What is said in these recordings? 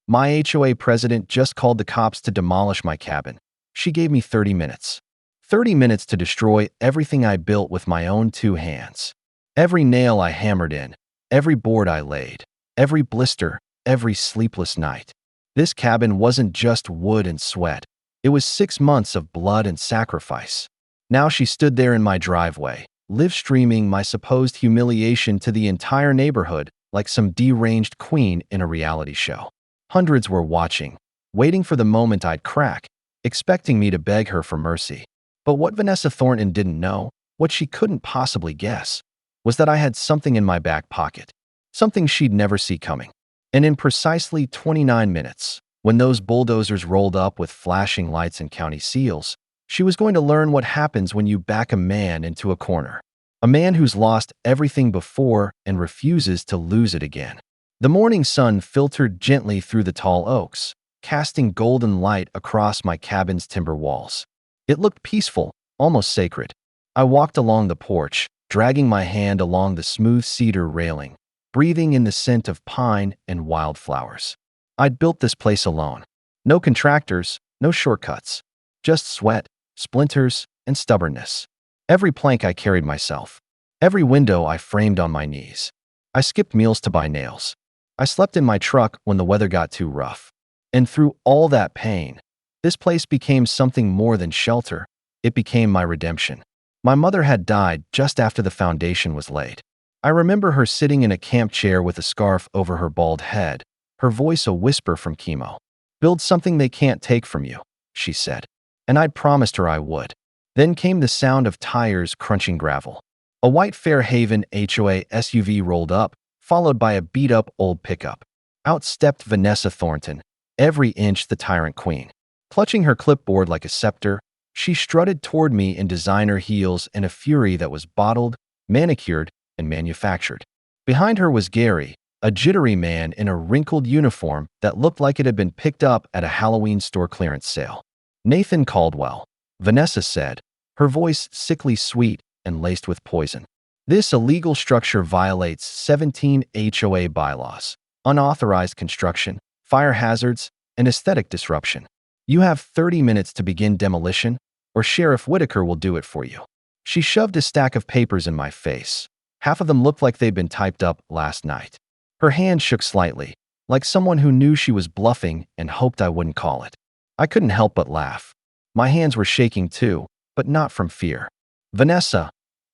My HOA president just called the cops to demolish my cabin. She gave me 30 minutes. 30 minutes to destroy everything I built with my own 2 hands. Every nail I hammered in, every board I laid, every blister, every sleepless night. This cabin wasn't just wood and sweat. It was 6 months of blood and sacrifice. Now she stood there in my driveway, live streaming my supposed humiliation to the entire neighborhood like some deranged queen in a reality show. Hundreds were watching, waiting for the moment I'd crack, expecting me to beg her for mercy. But what Vanessa Thornton didn't know, what she couldn't possibly guess, was that I had something in my back pocket, something she'd never see coming. And in precisely 29 minutes, when those bulldozers rolled up with flashing lights and county seals, she was going to learn what happens when you back a man into a corner. A man who's lost everything before and refuses to lose it again. The morning sun filtered gently through the tall oaks, casting golden light across my cabin's timber walls. It looked peaceful, almost sacred. I walked along the porch, dragging my hand along the smooth cedar railing, breathing in the scent of pine and wildflowers. I'd built this place alone. No contractors, no shortcuts. Just sweat, splinters, and stubbornness. Every plank I carried myself. Every window I framed on my knees. I skipped meals to buy nails. I slept in my truck when the weather got too rough. And through all that pain, this place became something more than shelter. It became my redemption. My mother had died just after the foundation was laid. I remember her sitting in a camp chair with a scarf over her bald head, her voice a whisper from chemo. "Build something they can't take from you," she said. And I'd promised her I would. Then came the sound of tires crunching gravel. A white Fairhaven HOA SUV rolled up, followed by a beat-up old pickup. Out stepped Vanessa Thornton, every inch the tyrant queen. Clutching her clipboard like a scepter, she strutted toward me in designer heels and a fury that was bottled, manicured, and manufactured. Behind her was Gary, a jittery man in a wrinkled uniform that looked like it had been picked up at a Halloween store clearance sale. "Nathan Caldwell," Vanessa said, her voice sickly sweet and laced with poison. "This illegal structure violates 17 HOA bylaws, unauthorized construction, fire hazards, and aesthetic disruption. You have 30 minutes to begin demolition, or Sheriff Whitaker will do it for you." She shoved a stack of papers in my face. Half of them looked like they'd been typed up last night. Her hand shook slightly, like someone who knew she was bluffing and hoped I wouldn't call it. I couldn't help but laugh. My hands were shaking too, but not from fear. "Vanessa,"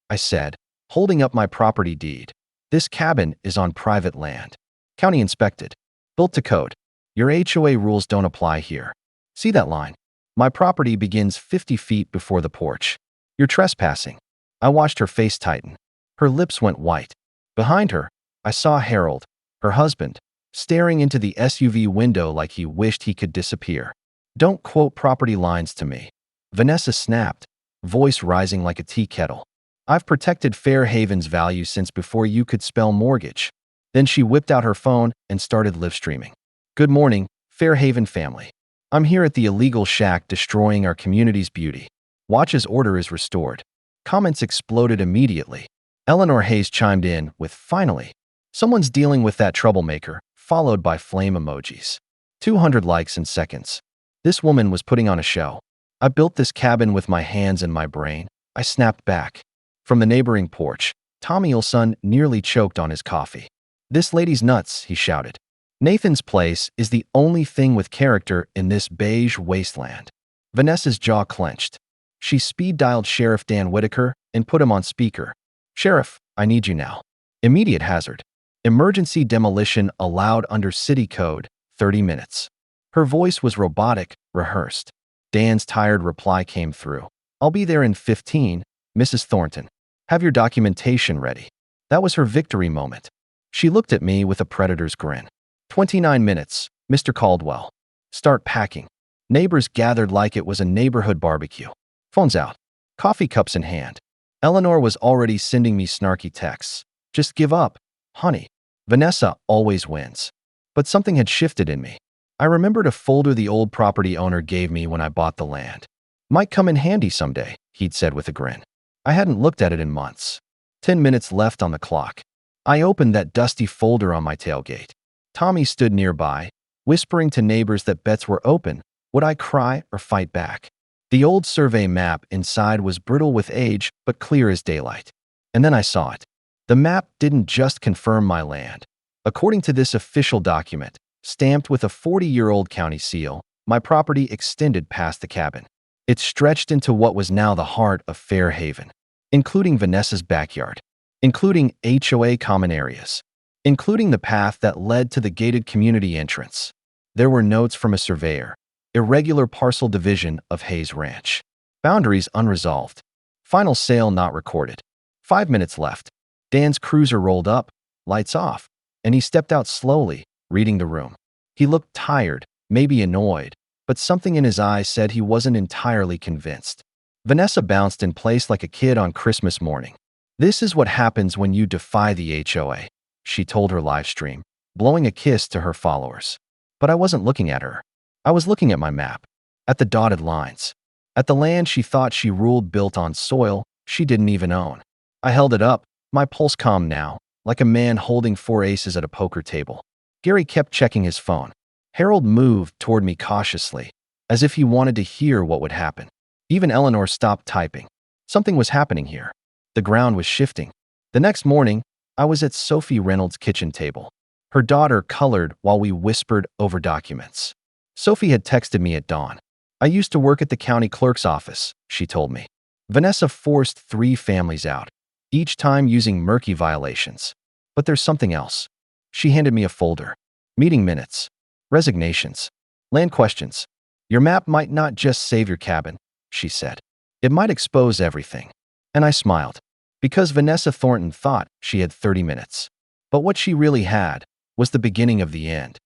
I said, holding up my property deed. "This cabin is on private land. County inspected. Built to code. Your HOA rules don't apply here. See that line? My property begins 50 feet before the porch. You're trespassing." I watched her face tighten. Her lips went white. Behind her, I saw Harold, her husband, staring into the SUV window like he wished he could disappear. "Don't quote property lines to me," Vanessa snapped, voice rising like a tea kettle. "I've protected Fairhaven's value since before you could spell mortgage." Then she whipped out her phone and started live streaming. "Good morning, Fairhaven family. I'm here at the illegal shack destroying our community's beauty. Watch as order is restored." Comments exploded immediately. Eleanor Hayes chimed in with, "Finally, someone's dealing with that troublemaker," followed by flame emojis. 200 likes in seconds. This woman was putting on a show. "I built this cabin with my hands and my brain," I snapped back. From the neighboring porch, Tommy Olson nearly choked on his coffee. "This lady's nuts," he shouted. "Nathan's place is the only thing with character in this beige wasteland." Vanessa's jaw clenched. She speed-dialed Sheriff Dan Whitaker and put him on speaker. "Sheriff, I need you now. Immediate hazard. Emergency demolition allowed under city code, 30 minutes." Her voice was robotic, rehearsed. Dan's tired reply came through. "I'll be there in 15, Mrs. Thornton. Have your documentation ready." That was her victory moment. She looked at me with a predator's grin. 29 minutes, Mr. Caldwell. Start packing." Neighbors gathered like it was a neighborhood barbecue. Phones out. Coffee cups in hand. Eleanor was already sending me snarky texts. "Just give up, honey. Vanessa always wins." But something had shifted in me. I remembered a folder the old property owner gave me when I bought the land. "Might come in handy someday," he'd said with a grin. I hadn't looked at it in months. 10 minutes left on the clock. I opened that dusty folder on my tailgate. Tommy stood nearby, whispering to neighbors that bets were open. Would I cry or fight back? The old survey map inside was brittle with age, but clear as daylight. And then I saw it. The map didn't just confirm my land. According to this official document, stamped with a 40-year-old county seal, my property extended past the cabin. It stretched into what was now the heart of Fairhaven, including Vanessa's backyard, including HOA common areas, including the path that led to the gated community entrance. There were notes from a surveyor. Irregular parcel division of Hayes Ranch. Boundaries unresolved. Final sale not recorded. 5 minutes left. Dan's cruiser rolled up, lights off, and he stepped out slowly, reading the room. He looked tired, maybe annoyed, but something in his eyes said he wasn't entirely convinced. Vanessa bounced in place like a kid on Christmas morning. This is what happens when you defy the HOA, she told her live stream, blowing a kiss to her followers. But I wasn't looking at her. I was looking at my map, at the dotted lines, at the land she thought she ruled built on soil she didn't even own. I held it up, my pulse calm now, like a man holding 4 aces at a poker table. Gary kept checking his phone. Harold moved toward me cautiously, as if he wanted to hear what would happen. Even Eleanor stopped typing. Something was happening here. The ground was shifting. The next morning, I was at Sophie Reynolds' kitchen table. Her daughter colored while we whispered over documents. Sophie had texted me at dawn. I used to work at the county clerk's office, she told me. Vanessa forced 3 families out, each time using murky violations. But there's something else. She handed me a folder. Meeting minutes. Resignations. Land questions. Your map might not just save your cabin, she said. It might expose everything. And I smiled. Because Vanessa Thornton thought she had 30 minutes. But what she really had was the beginning of the end.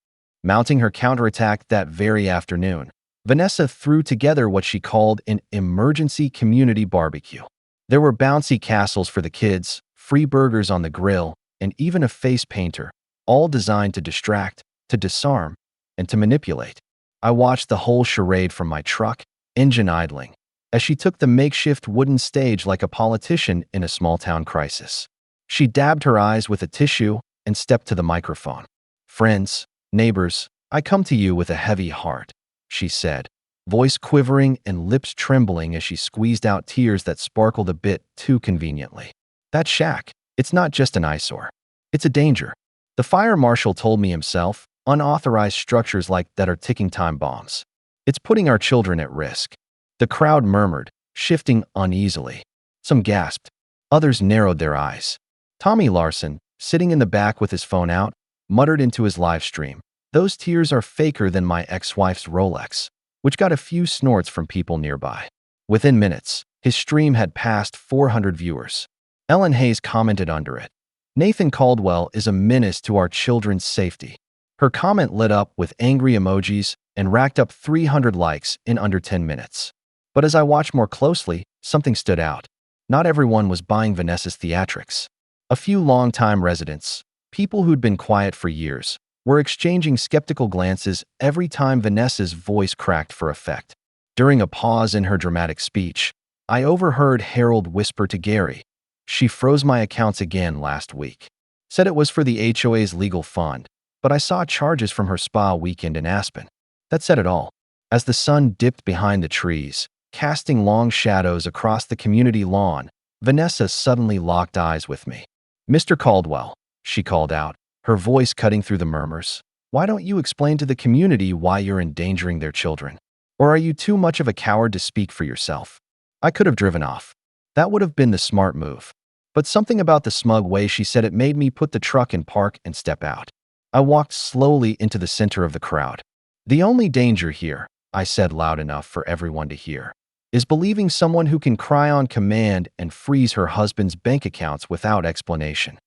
Mounting her counterattack that very afternoon, Vanessa threw together what she called an emergency community barbecue. There were bouncy castles for the kids, free burgers on the grill, and even a face painter, all designed to distract, to disarm, and to manipulate. I watched the whole charade from my truck, engine idling, as she took the makeshift wooden stage like a politician in a small-town crisis. She dabbed her eyes with a tissue and stepped to the microphone. Friends, neighbors, I come to you with a heavy heart, she said, voice quivering and lips trembling as she squeezed out tears that sparkled a bit too conveniently. That shack, it's not just an eyesore. It's a danger. The fire marshal told me himself, unauthorized structures like that are ticking time bombs. It's putting our children at risk. The crowd murmured, shifting uneasily. Some gasped. Others narrowed their eyes. Tommy Larson, sitting in the back with his phone out, muttered into his live stream, "Those tears are faker than my ex-wife's Rolex," which got a few snorts from people nearby. Within minutes, his stream had passed 400 viewers. Ellen Hayes commented under it, "Nathan Caldwell is a menace to our children's safety." Her comment lit up with angry emojis and racked up 300 likes in under 10 minutes. But as I watched more closely, something stood out. Not everyone was buying Vanessa's theatrics. A few longtime residents, people who'd been quiet for years, were exchanging skeptical glances every time Vanessa's voice cracked for effect. During a pause in her dramatic speech, I overheard Harold whisper to Gary, "She froze my accounts again last week. Said it was for the HOA's legal fund, but I saw charges from her spa weekend in Aspen." That said it all. As the sun dipped behind the trees, casting long shadows across the community lawn, Vanessa suddenly locked eyes with me. "Mr. Caldwell," she called out, her voice cutting through the murmurs, "why don't you explain to the community why you're endangering their children? Or are you too much of a coward to speak for yourself?" I could have driven off. That would have been the smart move. But something about the smug way she said it made me put the truck in park and step out. I walked slowly into the center of the crowd. "The only danger here," I said loud enough for everyone to hear, "is believing someone who can cry on command and freeze her husband's bank accounts without explanation."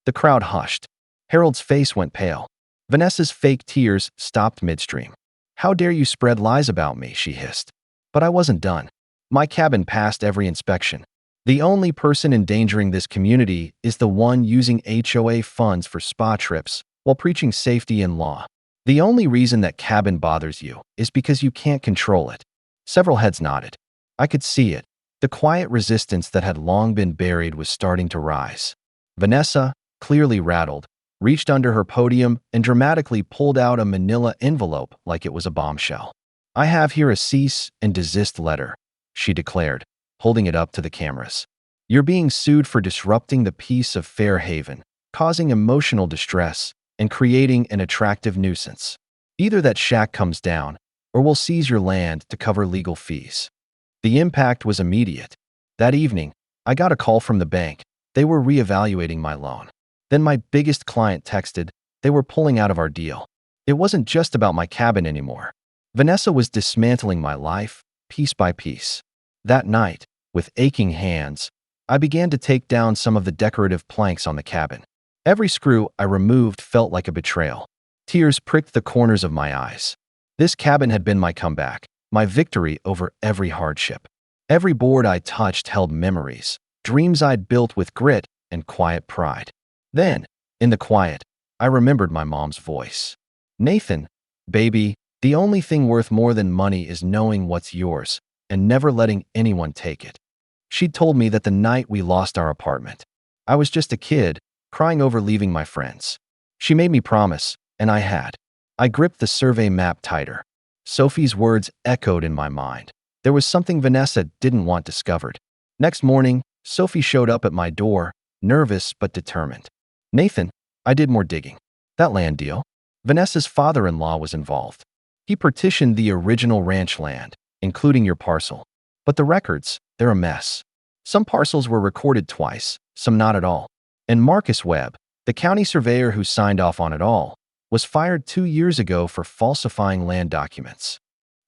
The crowd hushed. Harold's face went pale. Vanessa's fake tears stopped midstream. "How dare you spread lies about me," she hissed. But I wasn't done. My cabin passed every inspection. The only person endangering this community is the one using HOA funds for spa trips while preaching safety and law. The only reason that cabin bothers you is because you can't control it. Several heads nodded. I could see it. The quiet resistance that had long been buried was starting to rise. Vanessa, clearly rattled, reached under her podium, and dramatically pulled out a manila envelope like it was a bombshell. "I have here a cease and desist letter," she declared, holding it up to the cameras. "You're being sued for disrupting the peace of Fairhaven, causing emotional distress, and creating an attractive nuisance. Either that shack comes down, or we'll seize your land to cover legal fees." The impact was immediate. That evening, I got a call from the bank. They were reevaluating my loan. Then my biggest client texted. They were pulling out of our deal. It wasn't just about my cabin anymore. Vanessa was dismantling my life, piece by piece. That night, with aching hands, I began to take down some of the decorative planks on the cabin. Every screw I removed felt like a betrayal. Tears pricked the corners of my eyes. This cabin had been my comeback, my victory over every hardship. Every board I touched held memories, dreams I'd built with grit and quiet pride. Then, in the quiet, I remembered my mom's voice. "Nathan, baby, the only thing worth more than money is knowing what's yours and never letting anyone take it." She'd told me that the night we lost our apartment. I was just a kid, crying over leaving my friends. She made me promise, and I had. I gripped the survey map tighter. Sophie's words echoed in my mind. There was something Vanessa didn't want discovered. Next morning, Sophie showed up at my door, nervous but determined. "Nathan, I did more digging. That land deal? Vanessa's father-in-law was involved. He partitioned the original ranch land, including your parcel. But the records, they're a mess. Some parcels were recorded twice, some not at all. And Marcus Webb, the county surveyor who signed off on it all, was fired 2 years ago for falsifying land documents."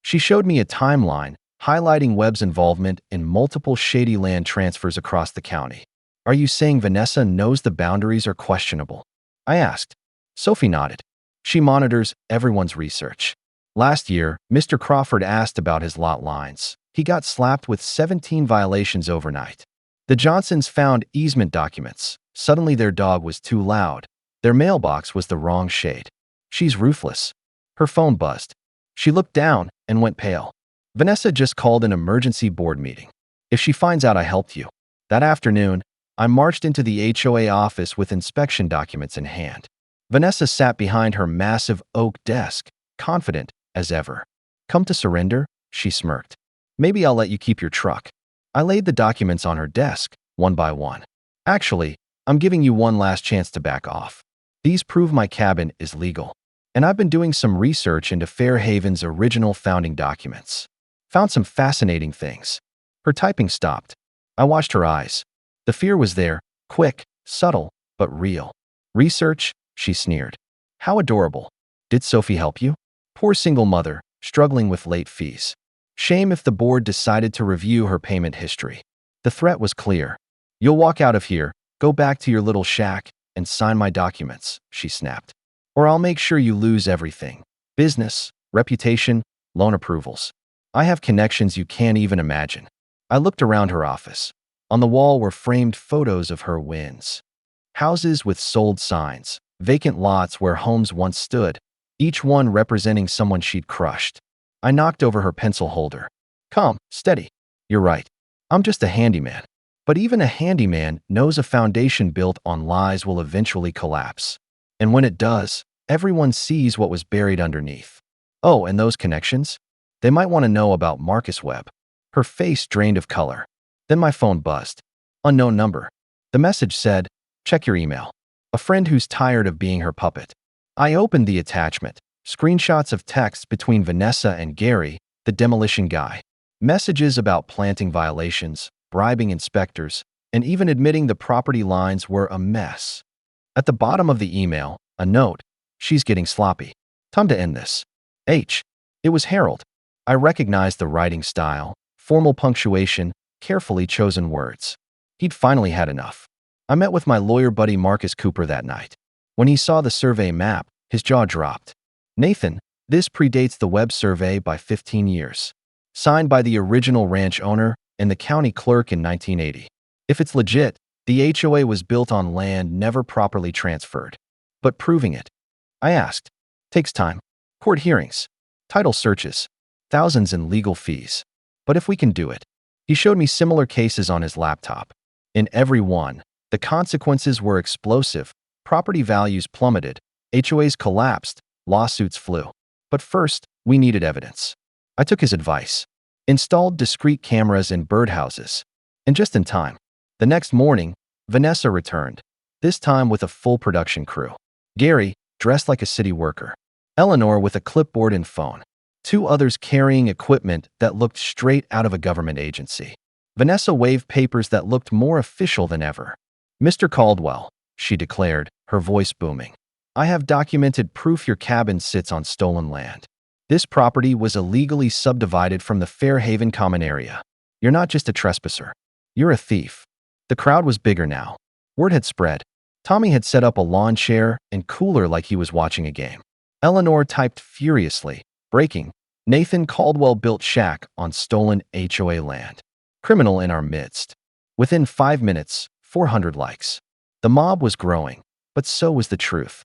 She showed me a timeline highlighting Webb's involvement in multiple shady land transfers across the county. "Are you saying Vanessa knows the boundaries are questionable?" I asked. Sophie nodded. She monitors everyone's research. Last year, Mr. Crawford asked about his lot lines. He got slapped with 17 violations overnight. The Johnsons found easement documents. Suddenly their dog was too loud. Their mailbox was the wrong shade. "She's ruthless." Her phone buzzed. She looked down and went pale. "Vanessa just called an emergency board meeting. If she finds out I helped you." That afternoon, I marched into the HOA office with inspection documents in hand. Vanessa sat behind her massive oak desk, confident as ever. "Come to surrender?" she smirked. "Maybe I'll let you keep your truck." I laid the documents on her desk, one by one. "Actually, I'm giving you one last chance to back off. These prove my cabin is legal. And I've been doing some research into Fairhaven's original founding documents. Found some fascinating things." Her typing stopped. I watched her eyes. The fear was there, quick, subtle, but real. "Research?" she sneered. "How adorable. Did Sophie help you?" Poor single mother, struggling with late fees. Shame if the board decided to review her payment history. The threat was clear. "You'll walk out of here, go back to your little shack, and sign my documents," she snapped. "Or I'll make sure you lose everything. Business, reputation, loan approvals. I have connections you can't even imagine." I looked around her office. On the wall were framed photos of her wins. Houses with sold signs, vacant lots where homes once stood, each one representing someone she'd crushed. I knocked over her pencil holder. "Calm, steady. You're right. I'm just a handyman. But even a handyman knows a foundation built on lies will eventually collapse. And when it does, everyone sees what was buried underneath. Oh, and those connections? They might want to know about Marcus Webb." Her face drained of color. Then my phone buzzed. Unknown number. The message said, "Check your email. A friend who's tired of being her puppet." I opened the attachment. Screenshots of texts between Vanessa and Gary, the demolition guy. Messages about planting violations, bribing inspectors, and even admitting the property lines were a mess. At the bottom of the email, a note. "She's getting sloppy. Time to end this. H." It was Harold. I recognized the writing style, formal punctuation, carefully chosen words. He'd finally had enough. I met with my lawyer buddy Marcus Cooper that night. When he saw the survey map, his jaw dropped. "Nathan, this predates the Webb survey by 15 years. Signed by the original ranch owner and the county clerk in 1980. If it's legit, the HOA was built on land never properly transferred. But proving it," I asked, "takes time. Court hearings, title searches, thousands in legal fees. But if we can do it." He showed me similar cases on his laptop. In every one, the consequences were explosive, Property values plummeted, HOAs collapsed, lawsuits flew. But first, we needed evidence. I took his advice. Installed discrete cameras in birdhouses. And just in time. The next morning, Vanessa returned, this time with a full production crew. Gary, dressed like a city worker. Eleanor with a clipboard and phone. Two others carrying equipment that looked straight out of a government agency. Vanessa waved papers that looked more official than ever. "Mr. Caldwell," she declared, her voice booming. "I have documented proof your cabin sits on stolen land. This property was illegally subdivided from the Fairhaven common area. You're not just a trespasser. You're a thief." The crowd was bigger now. Word had spread. Tommy had set up a lawn chair and cooler like he was watching a game. Eleanor typed furiously. Breaking. Nathan Caldwell built shack on stolen HOA land. Criminal in our midst. Within 5 minutes, 400 likes. The mob was growing, but so was the truth.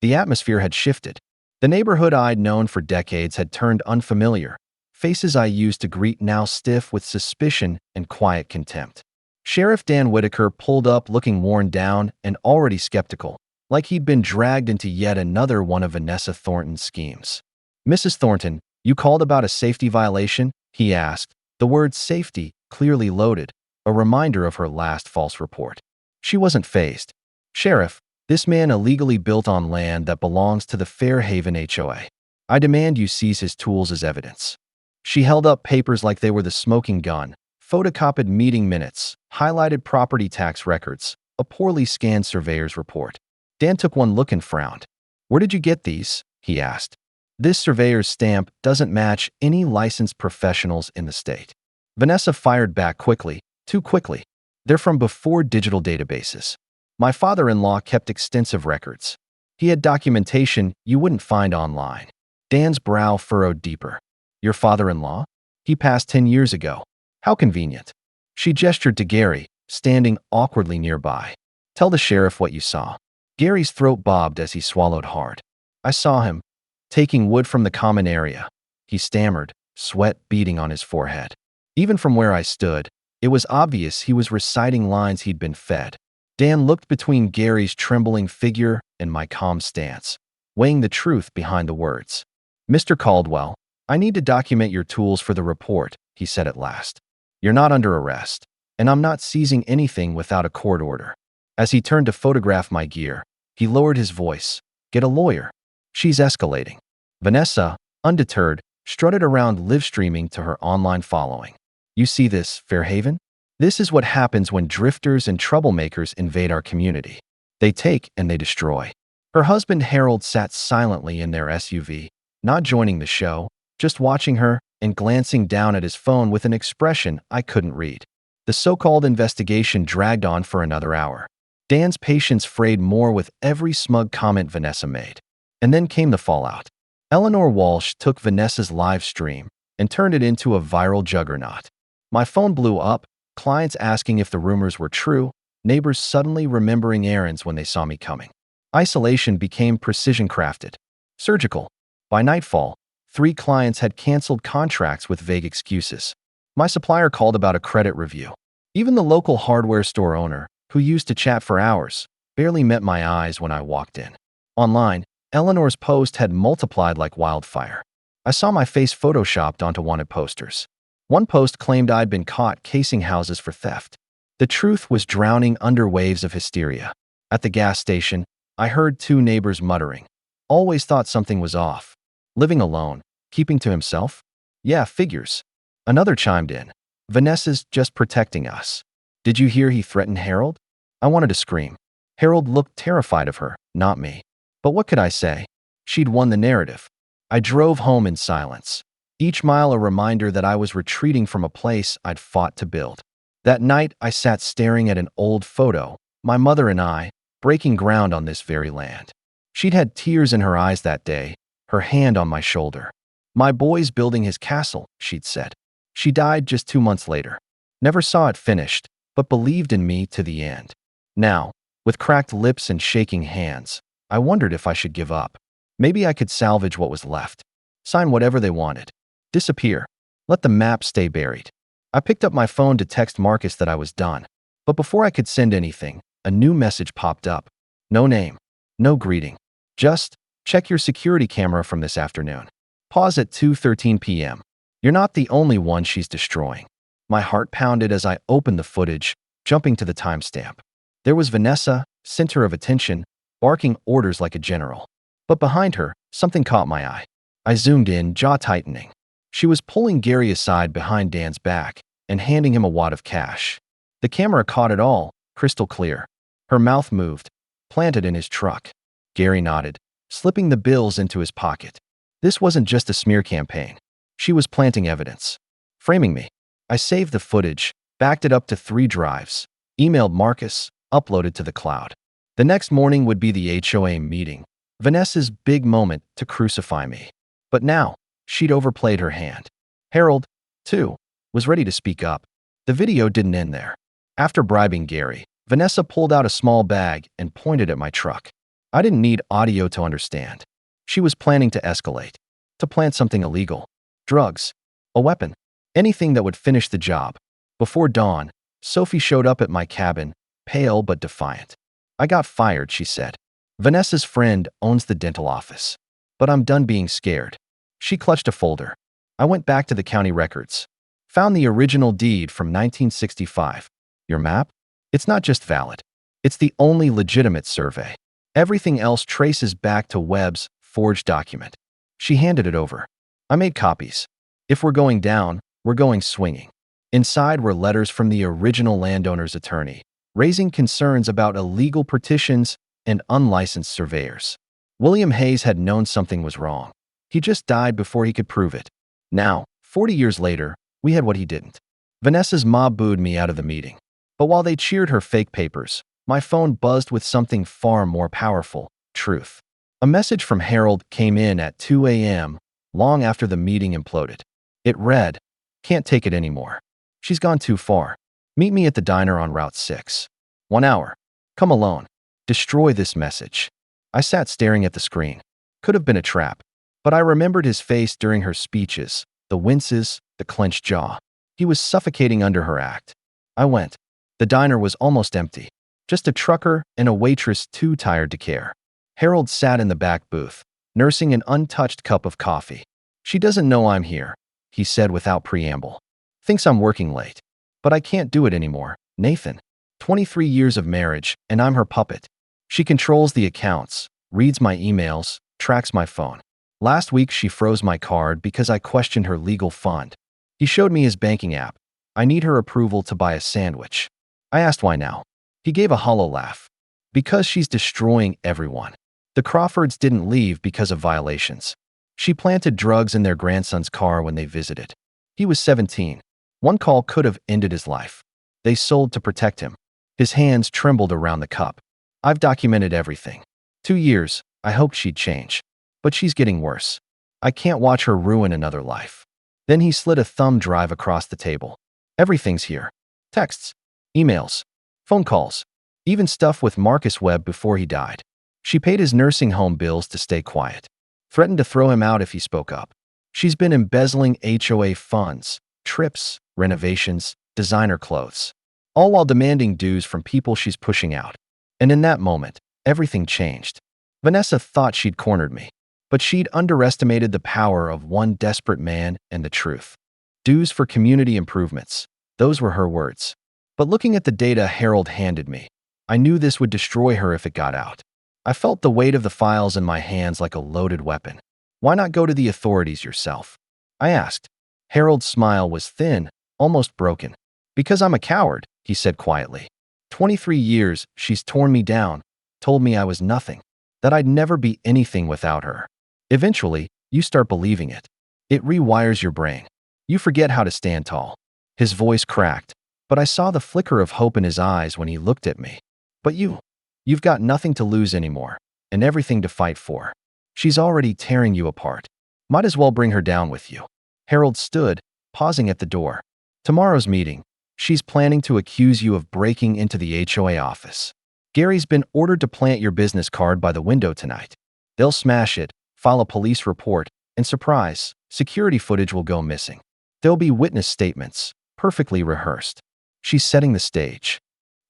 The atmosphere had shifted. The neighborhood I'd known for decades had turned unfamiliar. Faces I used to greet now stiff with suspicion and quiet contempt. Sheriff Dan Whitaker pulled up looking worn down and already skeptical, like he'd been dragged into yet another one of Vanessa Thornton's schemes. "Mrs. Thornton, you called about a safety violation?" he asked, the word safety clearly loaded, a reminder of her last false report. She wasn't fazed. "Sheriff, this man illegally built on land that belongs to the Fairhaven HOA. I demand you seize his tools as evidence." She held up papers like they were the smoking gun, photocopied meeting minutes, highlighted property tax records, a poorly scanned surveyor's report. Dan took one look and frowned. "Where did you get these?" he asked. "This surveyor's stamp doesn't match any licensed professionals in the state." Vanessa fired back quickly, too quickly. "They're from before digital databases. My father-in-law kept extensive records. He had documentation you wouldn't find online." Dan's brow furrowed deeper. "Your father-in-law? He passed 10 years ago. How convenient." She gestured to Gary, standing awkwardly nearby. "Tell the sheriff what you saw." Gary's throat bobbed as he swallowed hard. "I saw him taking wood from the common area," he stammered, sweat beading on his forehead. Even from where I stood, it was obvious he was reciting lines he'd been fed. Dan looked between Gary's trembling figure and my calm stance, weighing the truth behind the words. "Mr. Caldwell, I need to document your tools for the report," he said at last. "You're not under arrest, and I'm not seizing anything without a court order." As he turned to photograph my gear, he lowered his voice. "Get a lawyer. She's escalating." Vanessa, undeterred, strutted around live streaming to her online following. "You see this, Fairhaven? This is what happens when drifters and troublemakers invade our community. They take and they destroy." Her husband Harold sat silently in their SUV, not joining the show, just watching her and glancing down at his phone with an expression I couldn't read. The so-called investigation dragged on for another hour. Dan's patience frayed more with every smug comment Vanessa made. And then came the fallout. Eleanor Walsh took Vanessa's live stream and turned it into a viral juggernaut. My phone blew up, clients asking if the rumors were true, neighbors suddenly remembering errands when they saw me coming. Isolation became precision-crafted, surgical. By nightfall, 3 clients had canceled contracts with vague excuses. My supplier called about a credit review. Even the local hardware store owner, who used to chat for hours, barely met my eyes when I walked in. Online, Eleanor's post had multiplied like wildfire. I saw my face photoshopped onto wanted posters. One post claimed I'd been caught casing houses for theft. The truth was drowning under waves of hysteria. At the gas station, I heard 2 neighbors muttering. "Always thought something was off. Living alone, keeping to himself? Yeah, figures." Another chimed in. "Vanessa's just protecting us. Did you hear he threatened Harold?" I wanted to scream. Harold looked terrified of her, not me. But what could I say? She'd won the narrative. I drove home in silence. Each mile a reminder that I was retreating from a place I'd fought to build. That night, I sat staring at an old photo, my mother and I, breaking ground on this very land. She'd had tears in her eyes that day, her hand on my shoulder. "My boy's building his castle," she'd said. She died just 2 months later. Never saw it finished, but believed in me to the end. Now, with cracked lips and shaking hands, I wondered if I should give up. Maybe I could salvage what was left. Sign whatever they wanted. Disappear. Let the map stay buried. I picked up my phone to text Marcus that I was done. But before I could send anything, a new message popped up. No name. No greeting. Just, check your security camera from this afternoon. Pause at 2:13 p.m. You're not the only one she's destroying. My heart pounded as I opened the footage, jumping to the timestamp. There was Vanessa, center of attention, barking orders like a general. But behind her, something caught my eye. I zoomed in, jaw tightening. She was pulling Gary aside behind Dan's back and handing him a wad of cash. The camera caught it all, crystal clear. Her mouth moved, planted in his truck. Gary nodded, slipping the bills into his pocket. This wasn't just a smear campaign. She was planting evidence. Framing me. I saved the footage, backed it up to 3 drives, emailed Marcus, uploaded to the cloud. The next morning would be the HOA meeting, Vanessa's big moment to crucify me. But now, she'd overplayed her hand. Harold, too, was ready to speak up. The video didn't end there. After bribing Gary, Vanessa pulled out a small bag and pointed at my truck. I didn't need audio to understand. She was planning to escalate, to plant something illegal. Drugs, a weapon, anything that would finish the job. Before dawn, Sophie showed up at my cabin, pale but defiant. I got fired, she said. Vanessa's friend owns the dental office. But I'm done being scared. She clutched a folder. I went back to the county records. Found the original deed from 1965. Your map? It's not just valid. It's the only legitimate survey. Everything else traces back to Webb's forged document. She handed it over. I made copies. If we're going down, we're going swinging. Inside were letters from the original landowner's attorney, raising concerns about illegal partitions and unlicensed surveyors. William Hayes had known something was wrong. He just died before he could prove it. Now, 40 years later, we had what he didn't. Vanessa's mob booed me out of the meeting. But while they cheered her fake papers, my phone buzzed with something far more powerful, truth. A message from Harold came in at 2 a.m., long after the meeting imploded. It read, "Can't take it anymore. She's gone too far. Meet me at the diner on Route 6. 1 hour. Come alone. Destroy this message." I sat staring at the screen. Could have been a trap. But I remembered his face during her speeches, the winces, the clenched jaw. He was suffocating under her act. I went. The diner was almost empty. Just a trucker and a waitress too tired to care. Harold sat in the back booth, nursing an untouched cup of coffee. "She doesn't know I'm here," he said without preamble. "Thinks I'm working late. But I can't do it anymore, Nathan. 23 years of marriage, and I'm her puppet. She controls the accounts, reads my emails, tracks my phone. Last week she froze my card because I questioned her legal fund. He showed me his banking app. I need her approval to buy a sandwich. I asked why now. He gave a hollow laugh. Because she's destroying everyone. The Crawfords didn't leave because of violations. She planted drugs in their grandson's car when they visited. He was 17. One call could have ended his life. They sold to protect him. His hands trembled around the cup. I've documented everything. 2 years, I hoped she'd change. But she's getting worse. I can't watch her ruin another life. Then he slid a thumb drive across the table. Everything's here. Texts, emails, phone calls, even stuff with Marcus Webb before he died. She paid his nursing home bills to stay quiet. Threatened to throw him out if he spoke up. She's been embezzling HOA funds, trips, renovations, designer clothes. All while demanding dues from people she's pushing out. And in that moment, everything changed. Vanessa thought she'd cornered me. But she'd underestimated the power of one desperate man and the truth. Dues for community improvements. Those were her words. But looking at the data Harold handed me, I knew this would destroy her if it got out. I felt the weight of the files in my hands like a loaded weapon. Why not go to the authorities yourself? I asked. Harold's smile was thin, almost broken. Because I'm a coward, he said quietly. 23 years, she's torn me down, told me I was nothing, that I'd never be anything without her. Eventually, you start believing it. It rewires your brain. You forget how to stand tall. His voice cracked, but I saw the flicker of hope in his eyes when he looked at me. But you've got nothing to lose anymore, and everything to fight for. She's already tearing you apart. Might as well bring her down with you. Harold stood, pausing at the door. Tomorrow's meeting, she's planning to accuse you of breaking into the HOA office. Gary's been ordered to plant your business card by the window tonight. They'll smash it, file a police report, and surprise, security footage will go missing. There'll be witness statements, perfectly rehearsed. She's setting the stage.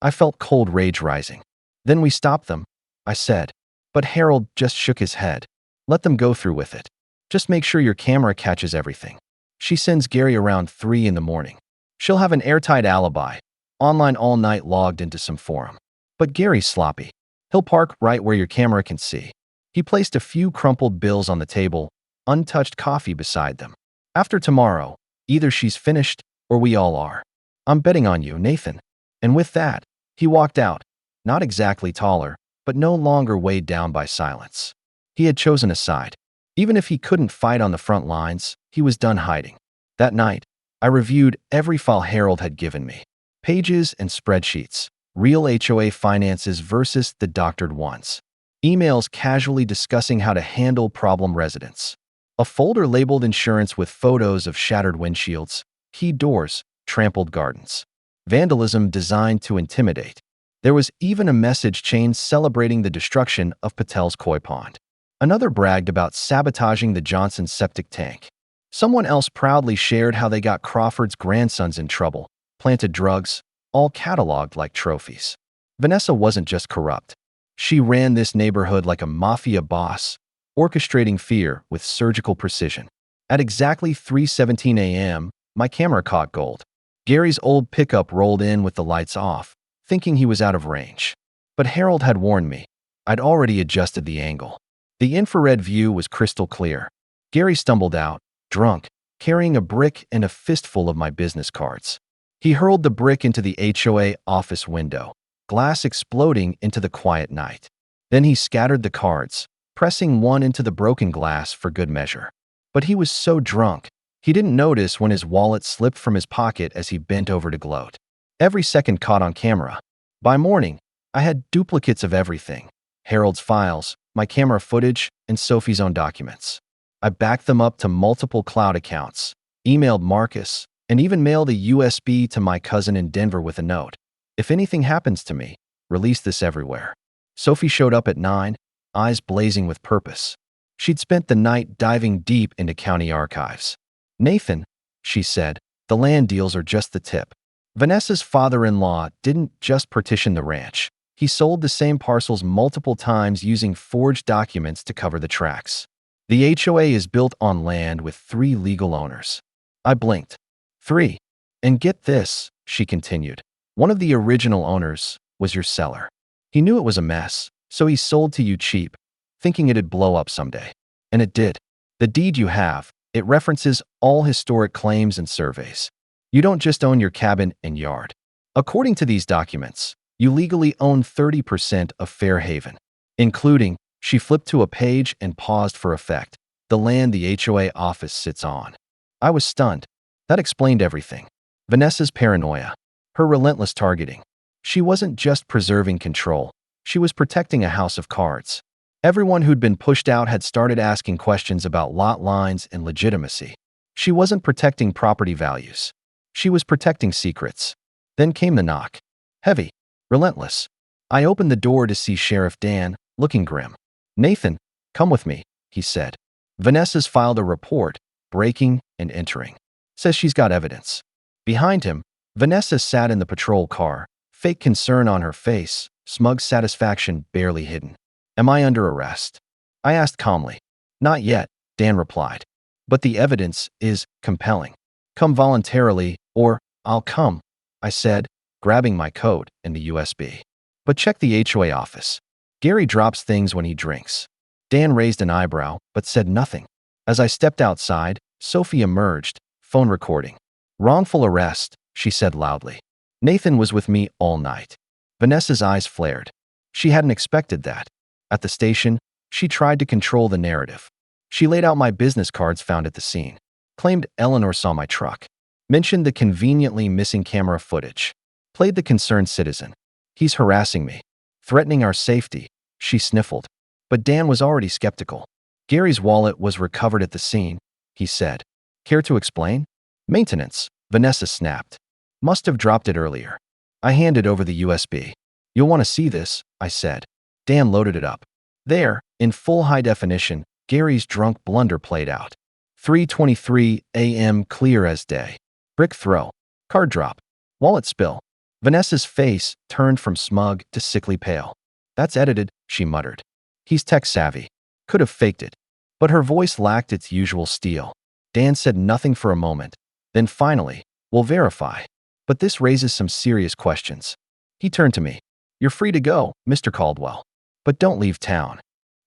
I felt cold rage rising. Then we stop them, I said. But Harold just shook his head. Let them go through with it. Just make sure your camera catches everything. She sends Gary around 3 in the morning. She'll have an airtight alibi, online all night logged into some forum. But Gary's sloppy. He'll park right where your camera can see. He placed a few crumpled bills on the table, untouched coffee beside them. After tomorrow, either she's finished or we all are. I'm betting on you, Nathan. And with that, he walked out, not exactly taller, but no longer weighed down by silence. He had chosen a side. Even if he couldn't fight on the front lines, he was done hiding. That night, I reviewed every file Harold had given me. Pages and spreadsheets, real HOA finances versus the doctored ones. Emails casually discussing how to handle problem residents. A folder labeled insurance with photos of shattered windshields, key doors, trampled gardens. Vandalism designed to intimidate. There was even a message chain celebrating the destruction of Patel's koi pond. Another bragged about sabotaging the Johnson's septic tank. Someone else proudly shared how they got Crawford's grandsons in trouble, planted drugs, all cataloged like trophies. Vanessa wasn't just corrupt. She ran this neighborhood like a mafia boss, orchestrating fear with surgical precision. At exactly 3:17 a.m., my camera caught gold. Gary's old pickup rolled in with the lights off, thinking he was out of range. But Harold had warned me. I'd already adjusted the angle. The infrared view was crystal clear. Gary stumbled out, drunk, carrying a brick and a fistful of my business cards. He hurled the brick into the HOA office window, glass exploding into the quiet night. Then he scattered the cards, pressing one into the broken glass for good measure. But he was so drunk, he didn't notice when his wallet slipped from his pocket as he bent over to gloat. Every second caught on camera. By morning, I had duplicates of everything. Harold's files, my camera footage, and Sophie's own documents. I backed them up to multiple cloud accounts, emailed Marcus, and even mailed a USB to my cousin in Denver with a note. If anything happens to me, release this everywhere. Sophie showed up at 9, eyes blazing with purpose. She'd spent the night diving deep into county archives. Nathan, she said, the land deals are just the tip. Vanessa's father-in-law didn't just partition the ranch. He sold the same parcels multiple times using forged documents to cover the tracks. The HOA is built on land with 3 legal owners. I blinked. 3. And get this, she continued. One of the original owners was your seller. He knew it was a mess, so he sold to you cheap, thinking it'd blow up someday. And it did. The deed you have, it references all historic claims and surveys. You don't just own your cabin and yard. According to these documents, you legally own 30% of Fairhaven, including, she flipped to a page and paused for effect, the land the HOA office sits on. I was stunned. That explained everything. Vanessa's paranoia, her relentless targeting. She wasn't just preserving control. She was protecting a house of cards. Everyone who'd been pushed out had started asking questions about lot lines and legitimacy. She wasn't protecting property values. She was protecting secrets. Then came the knock. Heavy. Relentless. I opened the door to see Sheriff Dan, looking grim. Nathan, come with me, he said. Vanessa's filed a report, breaking and entering. Says she's got evidence. Behind him, Vanessa sat in the patrol car, fake concern on her face, smug satisfaction barely hidden. Am I under arrest? I asked calmly. Not yet, Dan replied. But the evidence is compelling. Come voluntarily, or I'll come, I said, grabbing my coat and the USB. But check the HOA office. Gary drops things when he drinks. Dan raised an eyebrow, but said nothing. As I stepped outside, Sophie emerged, phone recording. Wrongful arrest, she said loudly. Nathan was with me all night. Vanessa's eyes flared. She hadn't expected that. At the station, she tried to control the narrative. She laid out my business cards found at the scene. Claimed Eleanor saw my truck. Mentioned the conveniently missing camera footage. Played the concerned citizen. He's harassing me. Threatening our safety, she sniffled. But Dan was already skeptical. Gary's wallet was recovered at the scene, he said. Care to explain? Maintenance, Vanessa snapped. Must have dropped it earlier. I handed over the USB. You'll want to see this, I said. Dan loaded it up. There, in full high definition, Gary's drunk blunder played out. 3:23 a.m. clear as day. Brick throw. Card drop. Wallet spill. Vanessa's face turned from smug to sickly pale. That's edited, she muttered. He's tech-savvy. Could have faked it. But her voice lacked its usual steel. Dan said nothing for a moment. Then finally, "We'll verify. But this raises some serious questions." He turned to me. "You're free to go, Mr. Caldwell. But don't leave town."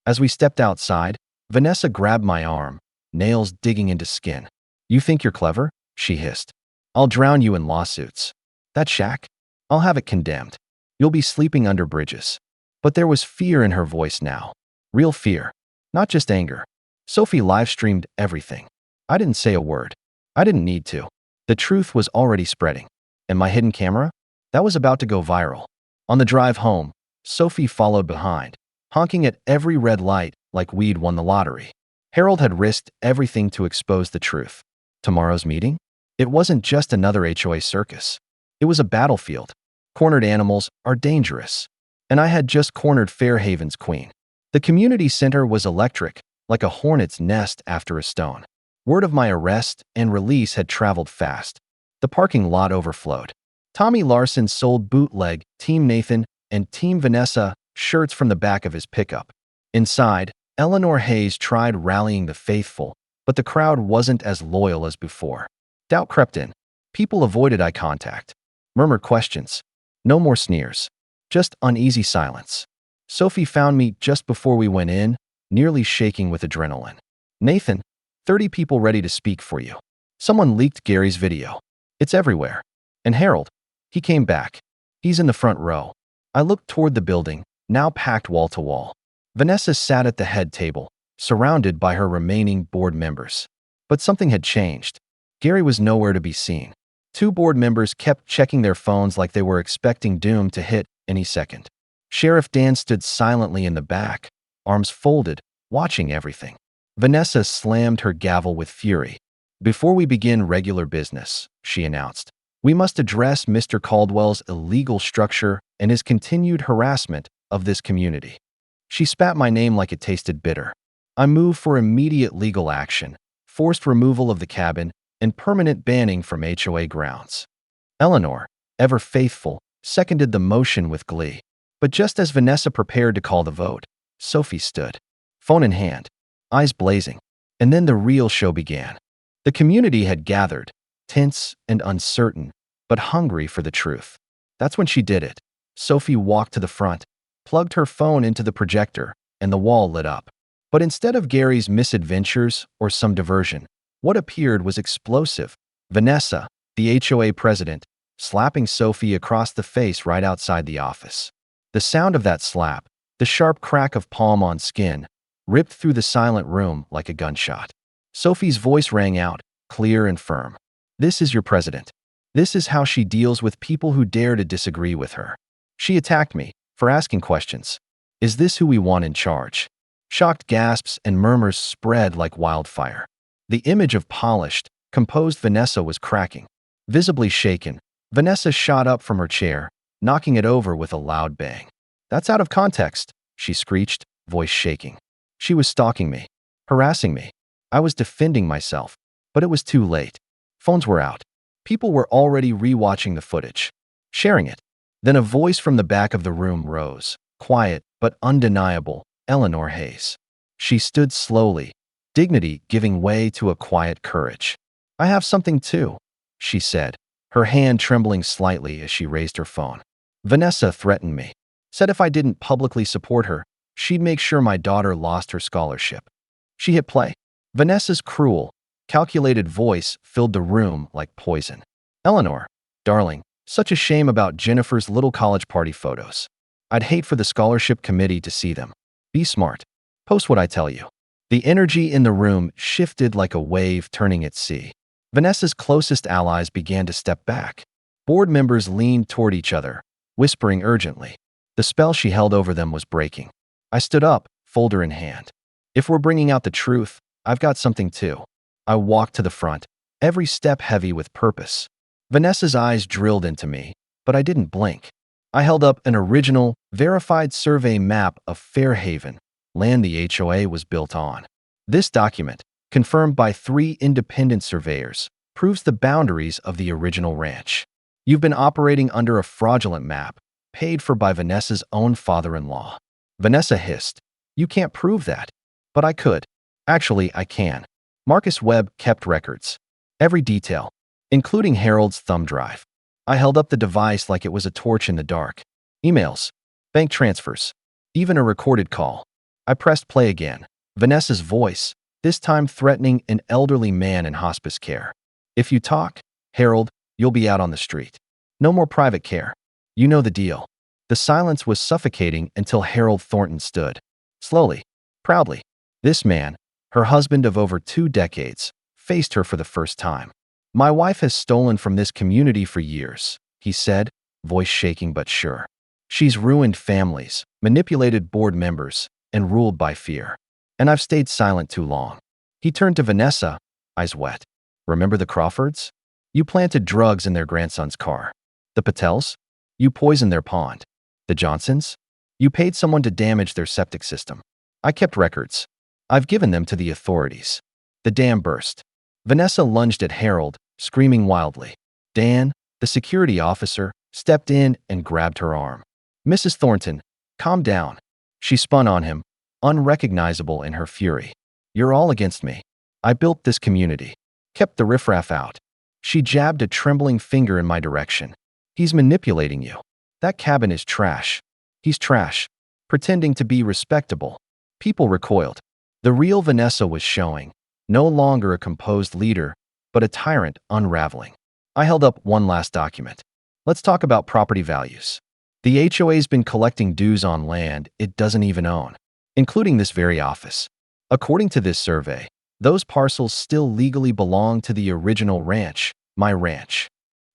As we stepped outside, Vanessa grabbed my arm, nails digging into skin. "You think you're clever?" she hissed. "I'll drown you in lawsuits. That shack? I'll have it condemned. You'll be sleeping under bridges." But there was fear in her voice now. Real fear. Not just anger. Sophie live-streamed everything. I didn't say a word. I didn't need to. The truth was already spreading. And my hidden camera? That was about to go viral. On the drive home, Sophie followed behind, honking at every red light like we'd won the lottery. Harold had risked everything to expose the truth. Tomorrow's meeting? It wasn't just another HOA circus. It was a battlefield. Cornered animals are dangerous. And I had just cornered Fairhaven's queen. The community center was electric, like a hornet's nest after a stone. Word of my arrest and release had traveled fast. The parking lot overflowed. Tommy Larson sold bootleg Team Nathan and Team Vanessa shirts from the back of his pickup. Inside, Eleanor Hayes tried rallying the faithful, but the crowd wasn't as loyal as before. Doubt crept in. People avoided eye contact. Murmured questions. No more sneers. Just uneasy silence. Sophie found me just before we went in, nearly shaking with adrenaline. "Nathan, 30 people ready to speak for you. Someone leaked Gary's video. It's everywhere. And Harold, he came back. He's in the front row." I looked toward the building, now packed wall to wall. Vanessa sat at the head table, surrounded by her remaining board members. But something had changed. Gary was nowhere to be seen. 2 board members kept checking their phones like they were expecting doom to hit any second. Sheriff Dan stood silently in the back, arms folded, watching everything. Vanessa slammed her gavel with fury. "Before we begin regular business," she announced, "we must address Mr. Caldwell's illegal structure and his continued harassment of this community." She spat my name like it tasted bitter. I moved for immediate legal action, forced removal of the cabin, and permanent banning from HOA grounds. Eleanor, ever faithful, seconded the motion with glee. But just as Vanessa prepared to call the vote, Sophie stood, phone in hand, eyes blazing. And then the real show began. The community had gathered, tense and uncertain, but hungry for the truth. That's when she did it. Sophie walked to the front, plugged her phone into the projector, and the wall lit up. But instead of Gary's misadventures or some diversion, what appeared was explosive. Vanessa, the HOA president, slapping Sophie across the face right outside the office. The sound of that slap, the sharp crack of palm on skin, ripped through the silent room like a gunshot. Sophie's voice rang out, clear and firm. "This is your president. This is how she deals with people who dare to disagree with her." She attacked me for asking questions. "Is this who we want in charge?" Shocked gasps and murmurs spread like wildfire. The image of polished, composed Vanessa was cracking. Visibly shaken, Vanessa shot up from her chair, knocking it over with a loud bang. "That's out of context," she screeched, voice shaking. She was stalking me, harassing me. I was defending myself, but it was too late. Phones were out. People were already rewatching the footage, sharing it. Then a voice from the back of the room rose, quiet but undeniable, Eleanor Hayes. She stood slowly, dignity giving way to a quiet courage. "I have something too," she said, her hand trembling slightly as she raised her phone. "Vanessa threatened me, said if I didn't publicly support her, she'd make sure my daughter lost her scholarship." She hit play. Vanessa's cruel, calculated voice filled the room like poison. "Eleanor, darling, such a shame about Jennifer's little college party photos. I'd hate for the scholarship committee to see them. Be smart. Post what I tell you." The energy in the room shifted like a wave turning at sea. Vanessa's closest allies began to step back. Board members leaned toward each other, whispering urgently. The spell she held over them was breaking. I stood up, folder in hand. "If we're bringing out the truth, I've got something too." I walked to the front, every step heavy with purpose. Vanessa's eyes drilled into me, but I didn't blink. I held up an original, verified survey map of Fairhaven, land the HOA was built on. This document, confirmed by 3 independent surveyors, proves the boundaries of the original ranch. You've been operating under a fraudulent map, paid for by Vanessa's own father-in-law. Vanessa hissed, You can't prove that. But I could. Actually, I can. Marcus Webb kept records. Every detail, including Harold's thumb drive. I held up the device like it was a torch in the dark. Emails, bank transfers, even a recorded call. I pressed play again. Vanessa's voice, this time threatening an elderly man in hospice care. If you talk, Harold, you'll be out on the street. No more private care. You know the deal. The silence was suffocating until Harold Thornton stood. Slowly, proudly. This man, her husband of over 2 decades, faced her for the first time. My wife has stolen from this community for years, he said, voice shaking but sure. She's ruined families, manipulated board members, and ruled by fear. And I've stayed silent too long. He turned to Vanessa, eyes wet. Remember the Crawfords? You planted drugs in their grandson's car. The Patels? You poisoned their pond. The Johnsons? You paid someone to damage their septic system. I kept records. I've given them to the authorities. The dam burst. Vanessa lunged at Harold, screaming wildly. Dan, the security officer, stepped in and grabbed her arm. Mrs. Thornton, calm down. She spun on him, unrecognizable in her fury. You're all against me. I built this community. Kept the riffraff out. She jabbed a trembling finger in my direction. He's manipulating you. That cabin is trash. He's trash. Pretending to be respectable. People recoiled. The real Vanessa was showing. No longer a composed leader, but a tyrant unraveling. I held up one last document. Let's talk about property values. The HOA's been collecting dues on land it doesn't even own, including this very office. According to this survey, those parcels still legally belong to the original ranch, my ranch.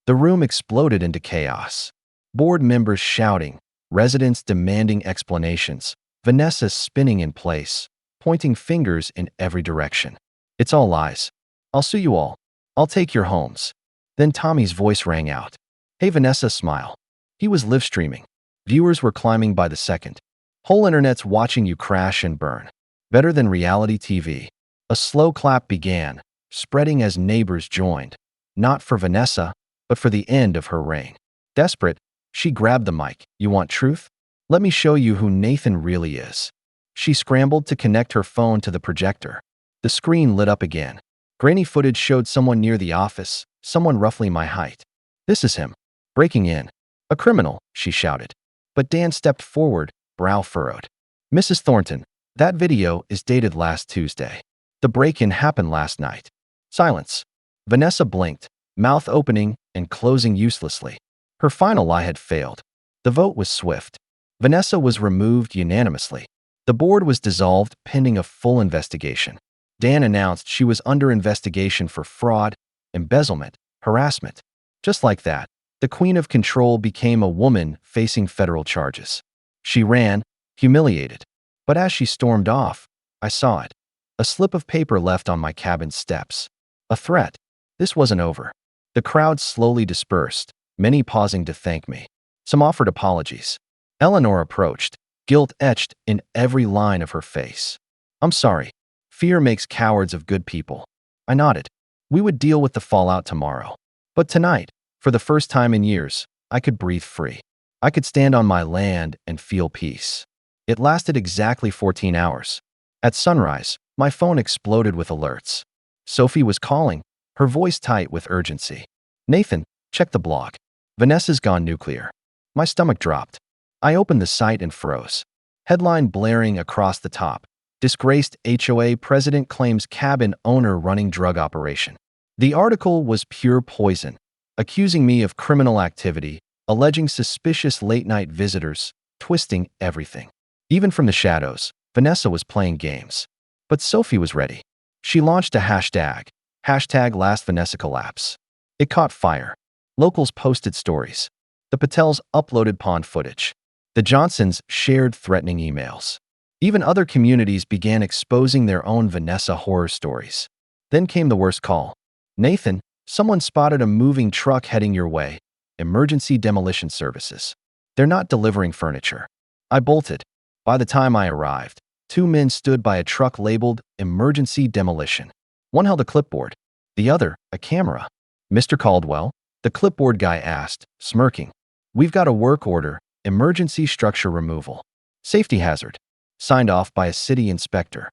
The room exploded into chaos. Board members shouting, residents demanding explanations, Vanessa spinning in place, pointing fingers in every direction. It's all lies. I'll sue you all. I'll take your homes. Then Tommy's voice rang out. Hey Vanessa, smile. He was live streaming. Viewers were climbing by the second. Whole internet's watching you crash and burn. Better than reality TV. A slow clap began, spreading as neighbors joined. Not for Vanessa, but for the end of her reign. Desperate, she grabbed the mic. You want truth? Let me show you who Nathan really is. She scrambled to connect her phone to the projector. The screen lit up again. Grainy footage showed someone near the office, someone roughly my height. This is him. Breaking in. A criminal, she shouted. But Dan stepped forward, brow furrowed. Mrs. Thornton, that video is dated last Tuesday. The break-in happened last night. Silence. Vanessa blinked, mouth opening and closing uselessly. Her final lie had failed. The vote was swift. Vanessa was removed unanimously. The board was dissolved pending a full investigation. Dan announced she was under investigation for fraud, embezzlement, harassment. Just like that, the queen of control became a woman facing federal charges. She ran, humiliated. But as she stormed off, I saw it. A slip of paper left on my cabin's steps. A threat. This wasn't over. The crowd slowly dispersed, many pausing to thank me. Some offered apologies. Eleanor approached, guilt etched in every line of her face. I'm sorry. Fear makes cowards of good people. I nodded. We would deal with the fallout tomorrow. But tonight, for the first time in years, I could breathe free. I could stand on my land and feel peace. It lasted exactly 14 hours. At sunrise, my phone exploded with alerts. Sophie was calling, her voice tight with urgency. Nathan, check the blog. Vanessa's gone nuclear. My stomach dropped. I opened the site and froze. Headline blaring across the top. Disgraced HOA president claims cabin owner running drug operation. The article was pure poison, accusing me of criminal activity, alleging suspicious late-night visitors, twisting everything. Even from the shadows, Vanessa was playing games. But Sophie was ready. She launched a hashtag #LastVanessaCollapse. It caught fire. Locals posted stories. The Patels uploaded pond footage. The Johnsons shared threatening emails. Even other communities began exposing their own Vanessa horror stories. Then came the worst call. Nathan, someone spotted a moving truck heading your way. Emergency demolition services. They're not delivering furniture. I bolted. By the time I arrived, 2 men stood by a truck labeled emergency demolition. One held a clipboard, the other a camera. Mr. Caldwell, the clipboard guy asked, smirking. We've got a work order, emergency structure removal. Safety hazard. signed off by a city inspector.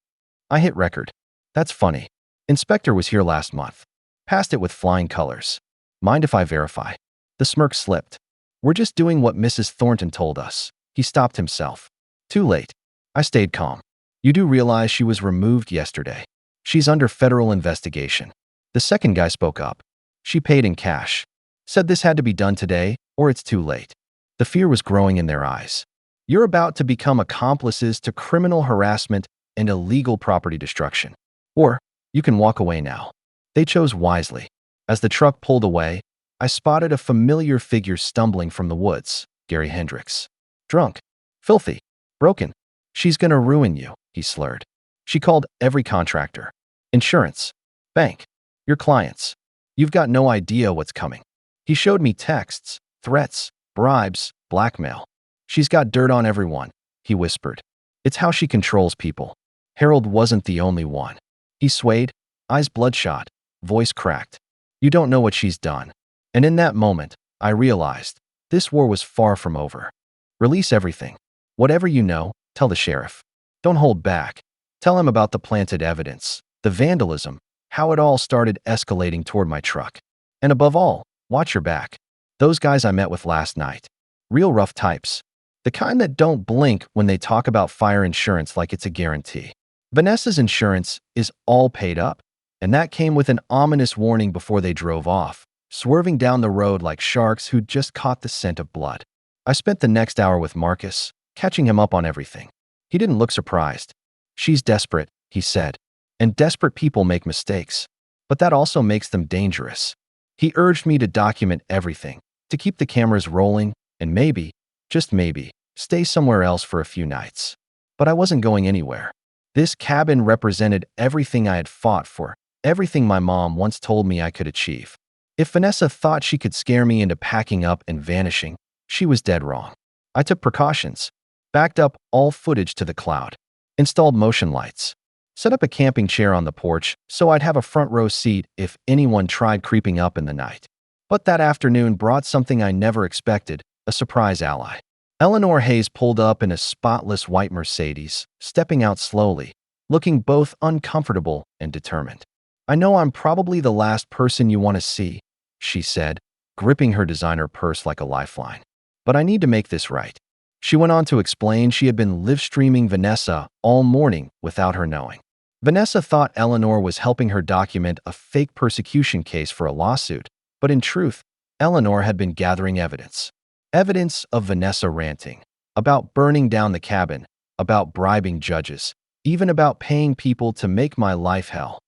I hit record. That's funny. Inspector was here last month. Passed it with flying colors. Mind if I verify? The smirk slipped. We're just doing what Mrs. Thornton told us. He stopped himself. Too late. I stayed calm. You do realize she was removed yesterday. She's under federal investigation. The second guy spoke up. She paid in cash. Said this had to be done today, or it's too late. The fear was growing in their eyes. You're about to become accomplices to criminal harassment and illegal property destruction. Or you can walk away now. They chose wisely. As the truck pulled away, I spotted a familiar figure stumbling from the woods. Gary Hendricks. Drunk. Filthy. Broken. She's gonna ruin you, he slurred. She called every contractor. Insurance. Bank. Your clients. You've got no idea what's coming. He showed me texts, threats, bribes, blackmail. She's got dirt on everyone, he whispered. It's how she controls people. Harold wasn't the only one. He swayed, eyes bloodshot, voice cracked. You don't know what she's done. And in that moment, I realized this war was far from over. Release everything. Whatever you know, tell the sheriff. Don't hold back. Tell him about the planted evidence, the vandalism, how it all started escalating toward my truck. And above all, watch your back. Those guys I met with last night. Real rough types. The kind that don't blink when they talk about fire insurance like it's a guarantee. Vanessa's insurance is all paid up, and that came with an ominous warning before they drove off, swerving down the road like sharks who'd just caught the scent of blood. I spent the next hour with Marcus, catching him up on everything. He didn't look surprised. She's desperate, he said, and desperate people make mistakes, but that also makes them dangerous. He urged me to document everything, to keep the cameras rolling, and maybe, just maybe, stay somewhere else for a few nights. But I wasn't going anywhere. This cabin represented everything I had fought for, everything my mom once told me I could achieve. If Vanessa thought she could scare me into packing up and vanishing, she was dead wrong. I took precautions, backed up all footage to the cloud, installed motion lights, set up a camping chair on the porch so I'd have a front row seat if anyone tried creeping up in the night. But that afternoon brought something I never expected, a surprise ally. Eleanor Hayes pulled up in a spotless white Mercedes, stepping out slowly, looking both uncomfortable and determined. I know I'm probably the last person you want to see, she said, gripping her designer purse like a lifeline. But I need to make this right. She went on to explain she had been live-streaming Vanessa all morning without her knowing. Vanessa thought Eleanor was helping her document a fake persecution case for a lawsuit, but in truth, Eleanor had been gathering evidence. Evidence of Vanessa ranting, about burning down the cabin, about bribing judges, even about paying people to make my life hell.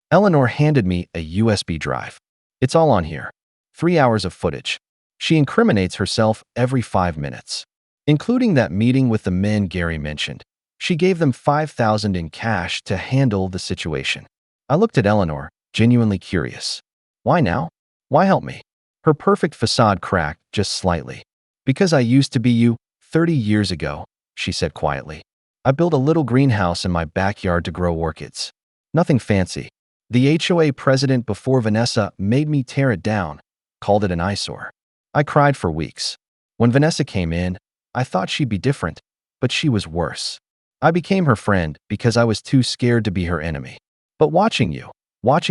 Eleanor handed me a USB drive. It's all on here. 3 hours of footage. She incriminates herself every 5 minutes, including that meeting with the men Gary mentioned. She gave them $5,000 in cash to handle the situation. I looked at Eleanor, genuinely curious. Why now? Why help me? Her perfect facade cracked just slightly. Because I used to be you 30 years ago, she said quietly. I built a little greenhouse in my backyard to grow orchids. Nothing fancy. The HOA president before Vanessa made me tear it down, called it an eyesore. I cried for weeks. When Vanessa came in, I thought she'd be different, but she was worse. I became her friend because I was too scared to be her enemy. But watching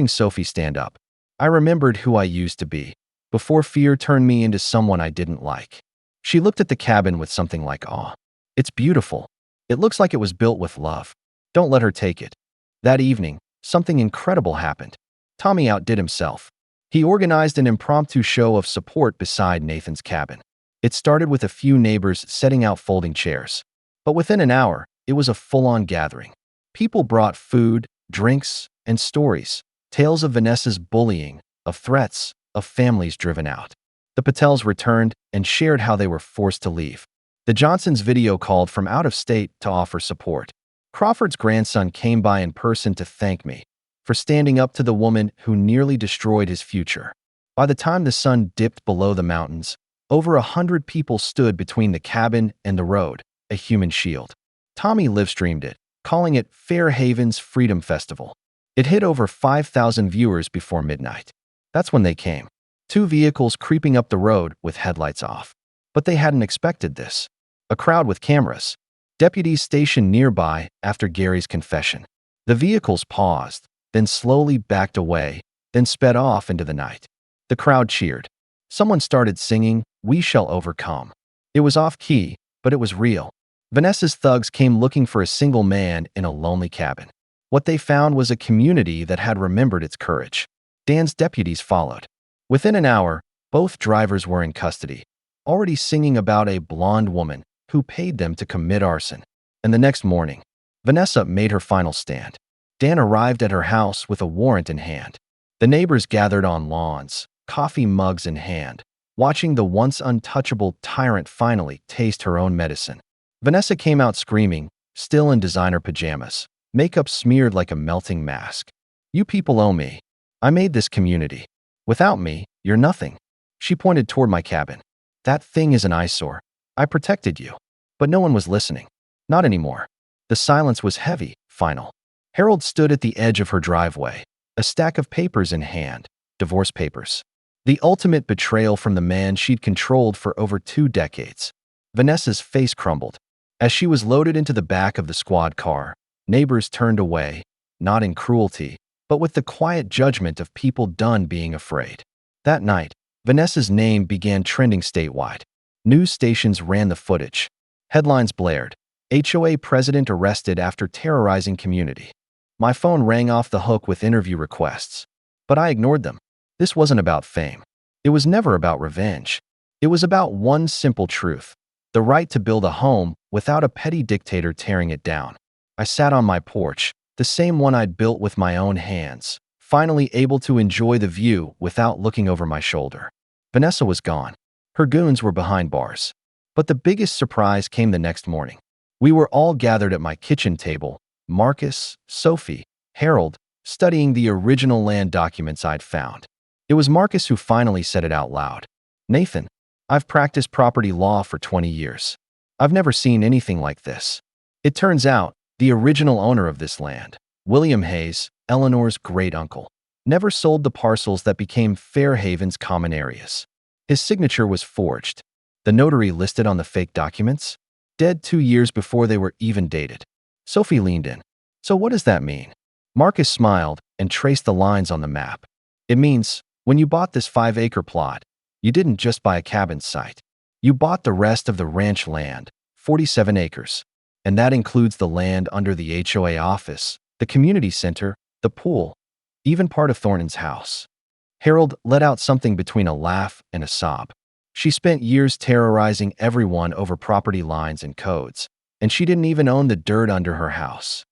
Sophie stand up, I remembered who I used to be, before fear turned me into someone I didn't like. She looked at the cabin with something like awe. It's beautiful. It looks like it was built with love. Don't let her take it. That evening, something incredible happened. Tommy outdid himself. He organized an impromptu show of support beside Nathan's cabin. It started with a few neighbors setting out folding chairs. But within an hour, it was a full-on gathering. People brought food, drinks, and stories. Tales of Vanessa's bullying, of threats, of families driven out. The Patels returned and shared how they were forced to leave. The Johnsons video called from out of state to offer support. Crawford's grandson came by in person to thank me for standing up to the woman who nearly destroyed his future. By the time the sun dipped below the mountains, over 100 people stood between the cabin and the road, a human shield. Tommy live-streamed it, calling it Fairhaven's Freedom Festival. It hit over 5,000 viewers before midnight. That's when they came. 2 vehicles creeping up the road with headlights off. But they hadn't expected this. A crowd with cameras. Deputies stationed nearby after Gary's confession. The vehicles paused, then slowly backed away, then sped off into the night. The crowd cheered. Someone started singing, "We Shall Overcome." It was off-key, but it was real. Vanessa's thugs came looking for a single man in a lonely cabin. What they found was a community that had remembered its courage. Dan's deputies followed. Within an hour, both drivers were in custody, already singing about a blonde woman who paid them to commit arson. And the next morning, Vanessa made her final stand. Dan arrived at her house with a warrant in hand. The neighbors gathered on lawns, coffee mugs in hand, watching the once untouchable tyrant finally taste her own medicine. Vanessa came out screaming, still in designer pajamas, makeup smeared like a melting mask. "You people owe me. I made this community. Without me, you're nothing." She pointed toward my cabin. "That thing is an eyesore. I protected you." But no one was listening. Not anymore. The silence was heavy, final. Harold stood at the edge of her driveway, a stack of papers in hand, divorce papers. The ultimate betrayal from the man she'd controlled for over 2 decades. Vanessa's face crumbled. As she was loaded into the back of the squad car, neighbors turned away, not in cruelty, but with the quiet judgment of people done being afraid. That night, Vanessa's name began trending statewide. News stations ran the footage. Headlines blared, "HOA president arrested after terrorizing community." My phone rang off the hook with interview requests. But I ignored them. This wasn't about fame. It was never about revenge. It was about one simple truth: the right to build a home without a petty dictator tearing it down. I sat on my porch, the same one I'd built with my own hands, finally able to enjoy the view without looking over my shoulder. Vanessa was gone. Her goons were behind bars. But the biggest surprise came the next morning. We were all gathered at my kitchen table, Marcus, Sophie, Harold, studying the original land documents I'd found. It was Marcus who finally said it out loud. "Nathan, I've practiced property law for 20 years. I've never seen anything like this." It turns out, the original owner of this land, William Hayes, Eleanor's great-uncle, never sold the parcels that became Fairhaven's common areas. His signature was forged. The notary listed on the fake documents? Dead 2 years before they were even dated. Sophie leaned in. "So what does that mean?" Marcus smiled and traced the lines on the map. "It means, when you bought this 5-acre plot, you didn't just buy a cabin site. You bought the rest of the ranch land, 47 acres. And that includes the land under the HOA office, the community center, the pool, even part of Thornton's house." Harold let out something between a laugh and a sob. "She spent years terrorizing everyone over property lines and codes, and she didn't even own the dirt under her house."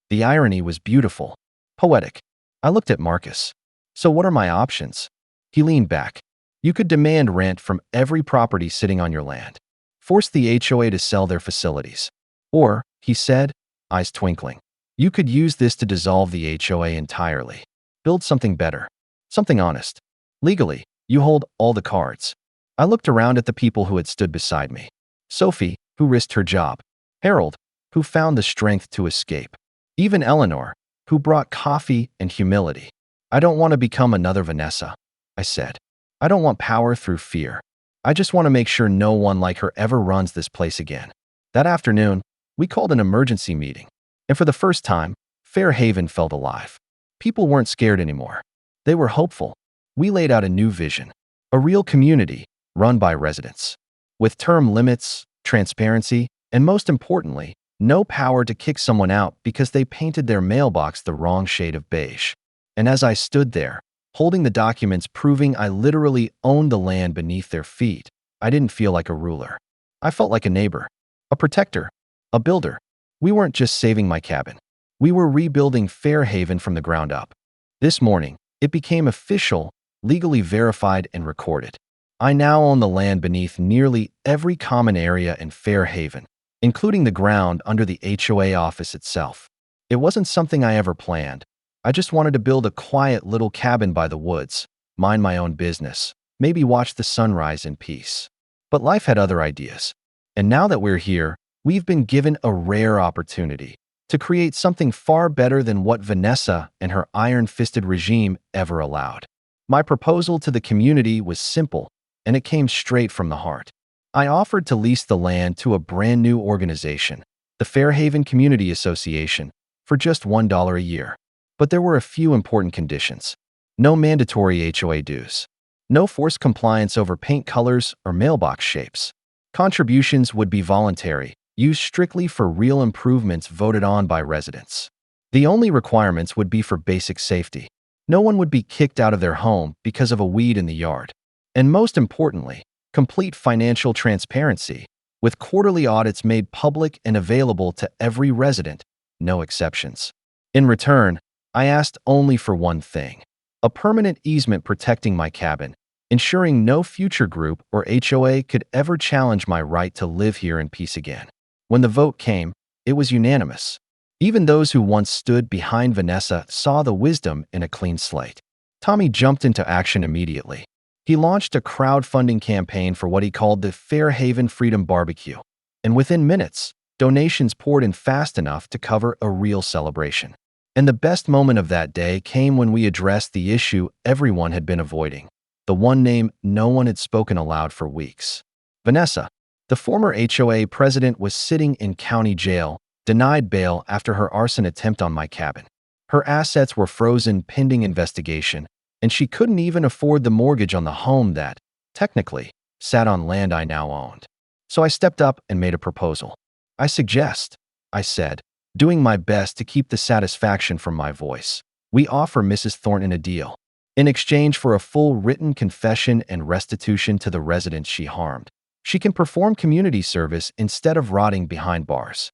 The irony was beautiful, poetic. I looked at Marcus. "So what are my options?" He leaned back. "You could demand rent from every property sitting on your land. Force the HOA to sell their facilities. Or," he said, eyes twinkling, "you could use this to dissolve the HOA entirely. Build something better. Something honest. Legally, you hold all the cards." I looked around at the people who had stood beside me. Sophie, who risked her job. Harold, who found the strength to escape. Even Eleanor, who brought coffee and humility. "I don't want to become another Vanessa," I said. "I don't want power through fear. I just want to make sure no one like her ever runs this place again." That afternoon, we called an emergency meeting. And for the first time, Fairhaven felt alive. People weren't scared anymore. They were hopeful. We laid out a new vision. A real community, run by residents. With term limits, transparency, and most importantly, no power to kick someone out because they painted their mailbox the wrong shade of beige. And as I stood there, holding the documents proving I literally owned the land beneath their feet, I didn't feel like a ruler. I felt like a neighbor, a protector, a builder. We weren't just saving my cabin. We were rebuilding Fairhaven from the ground up. This morning, it became official, legally verified and recorded. I now own the land beneath nearly every common area in Fairhaven, including the ground under the HOA office itself. It wasn't something I ever planned. I just wanted to build a quiet little cabin by the woods, mind my own business, maybe watch the sunrise in peace. But life had other ideas. And now that we're here, we've been given a rare opportunity to create something far better than what Vanessa and her iron-fisted regime ever allowed. My proposal to the community was simple, and it came straight from the heart. I offered to lease the land to a brand new organization, the Fairhaven Community Association, for just $1 a year. But there were a few important conditions. No mandatory HOA dues. No forced compliance over paint colors or mailbox shapes. Contributions would be voluntary, used strictly for real improvements voted on by residents. The only requirements would be for basic safety. No one would be kicked out of their home because of a weed in the yard. And most importantly, complete financial transparency, with quarterly audits made public and available to every resident, no exceptions. In return, I asked only for one thing: a permanent easement protecting my cabin, ensuring no future group or HOA could ever challenge my right to live here in peace again. When the vote came, it was unanimous. Even those who once stood behind Vanessa saw the wisdom in a clean slate. Tommy jumped into action immediately. He launched a crowdfunding campaign for what he called the Fairhaven Freedom Barbecue, and within minutes, donations poured in fast enough to cover a real celebration. And the best moment of that day came when we addressed the issue everyone had been avoiding, the one name no one had spoken aloud for weeks. Vanessa, the former HOA president, was sitting in county jail, denied bail after her arson attempt on my cabin. Her assets were frozen pending investigation, and she couldn't even afford the mortgage on the home that, technically, sat on land I now owned. So I stepped up and made a proposal. I said, doing my best to keep the satisfaction from my voice. We offer Mrs. Thornton a deal. In exchange for a full written confession and restitution to the residents she harmed, she can perform community service instead of rotting behind bars.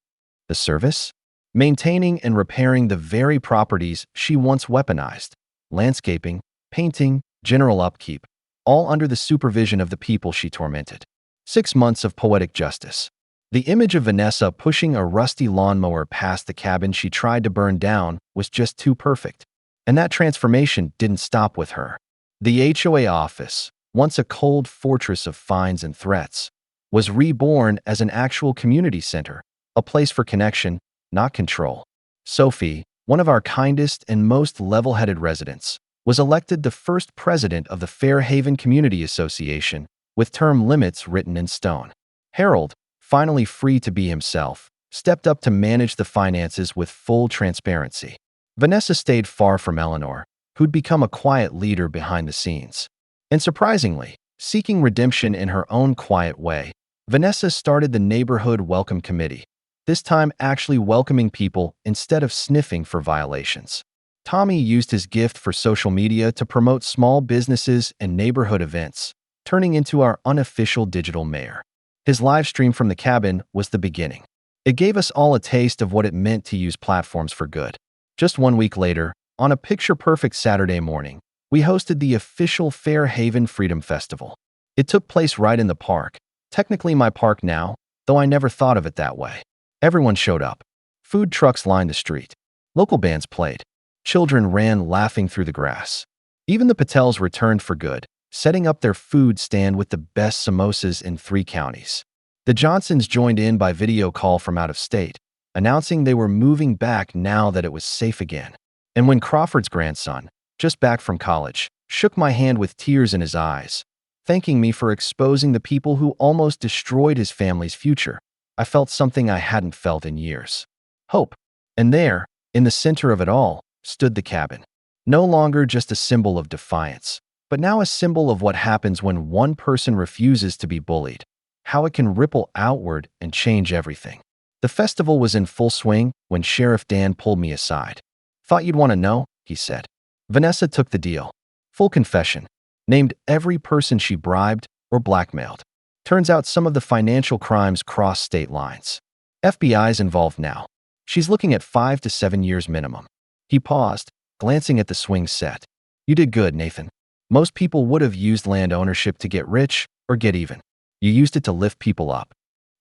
The service? Maintaining and repairing the very properties she once weaponized: landscaping, painting, general upkeep, all under the supervision of the people she tormented. 6 months of poetic justice. The image of Vanessa pushing a rusty lawnmower past the cabin she tried to burn down was just too perfect. And that transformation didn't stop with her. The HOA office, once a cold fortress of fines and threats, was reborn as an actual community center, a place for connection, not control. Sophie, one of our kindest and most level-headed residents, was elected the first president of the Fairhaven Community Association, with term limits written in stone. Harold, finally free to be himself, stepped up to manage the finances with full transparency. Vanessa stayed far from Eleanor, who'd become a quiet leader behind the scenes. And surprisingly, seeking redemption in her own quiet way, Vanessa started the Neighborhood Welcome Committee, this time actually welcoming people instead of sniffing for violations. Tommy used his gift for social media to promote small businesses and neighborhood events, turning into our unofficial digital mayor. His live stream from the cabin was the beginning. It gave us all a taste of what it meant to use platforms for good. Just 1 week later, on a picture-perfect Saturday morning, we hosted the official Fairhaven Freedom Festival. It took place right in the park, technically my park now, though I never thought of it that way. Everyone showed up. Food trucks lined the street. Local bands played. Children ran laughing through the grass. Even the Patels returned for good, setting up their food stand with the best samosas in 3 counties. The Johnsons joined in by video call from out of state, announcing they were moving back now that it was safe again. And when Crawford's grandson, just back from college, shook my hand with tears in his eyes, thanking me for exposing the people who almost destroyed his family's future, I felt something I hadn't felt in years: hope. And there, in the center of it all, stood the cabin. No longer just a symbol of defiance, but now a symbol of what happens when one person refuses to be bullied, how it can ripple outward and change everything. The festival was in full swing when Sheriff Dan pulled me aside. "Thought you'd want to know," he said. Vanessa took the deal. Full confession. Named every person she bribed or blackmailed. Turns out some of the financial crimes cross state lines. FBI's involved now. She's looking at 5 to 7 years minimum. He paused, glancing at the swing set. "You did good, Nathan. Most people would have used land ownership to get rich or get even. You used it to lift people up."